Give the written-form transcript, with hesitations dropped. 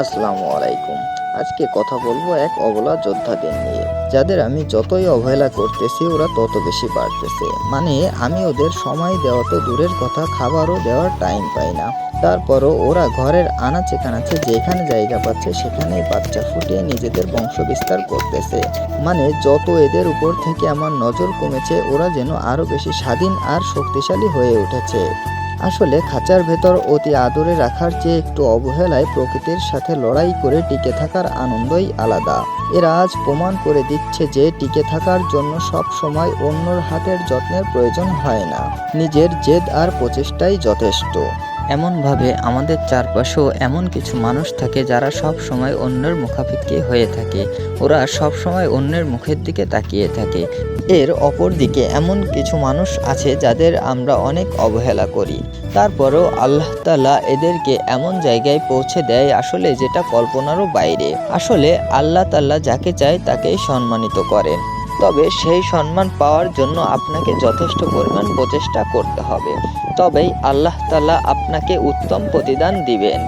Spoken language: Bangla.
আসসালামু আলাইকুম। আজকে কথা বলবো এক অবলা যোদ্ধাদের নিয়ে, যাদের আমি যতই অবহেলা করতেছি ওরা তত বেশি বাড়তেছে। মানে আমি ওদের সময় দেওয়া তো দূরের কথা, খাবারও দেওয়ার টাইম পাই না। তারপরও ওরা ঘরের আনাচে কানাচে যেখানে জায়গা পাচ্ছে সেখানেই বাচ্চা ফুটিয়ে নিজেদের বংশ বিস্তার করতেছে। মানে যত এদের উপর থেকে আমার নজর কমেছে, ওরা যেন আরো বেশি স্বাধীন আর শক্তিশালী হয়ে উঠেছে। আসলে খাঁচার ভেতর অতি আদরে রাখার চেয়ে একটু অবহেলায় প্রকৃতির সাথে লড়াই করে টিকে থাকার আনন্দই আলাদা। এরা আজ প্রমাণ করে দিচ্ছে যে টিকে থাকার জন্য সব সময় অন্যর হাতের যত্নের প্রয়োজন হয় না, নিজের জেদ আর প্রচেষ্টাই যথেষ্ট। এমনভাবে আমাদের চারপাশেও এমন কিছু মানুষ থাকে যারা সব সময় অন্যের মুখাপেক্ষী হয়ে থাকে। ওরা সব সময় অন্যের মুখের দিকে তাকিয়ে থাকে। এর অপর দিকে এমন কিছু মানুষ আছে যাদের আমরা অনেক অবহেলা করি, তারপরেও আল্লাহ তাআলা এদেরকে এমন জায়গায় পৌঁছে দেয় আসলে যেটা কল্পনারও বাইরে। আসলে আল্লাহ তাআলা যাকে চায় তাকেই সম্মানিত করেন, তবে সেই সম্মান পাওয়ার জন্য আপনাকে যথেষ্ট পরিমাণ প্রচেষ্টা করতে হবে। তবেই আল্লাহ তাআলা আপনাকে উত্তম প্রতিদান দিবেন।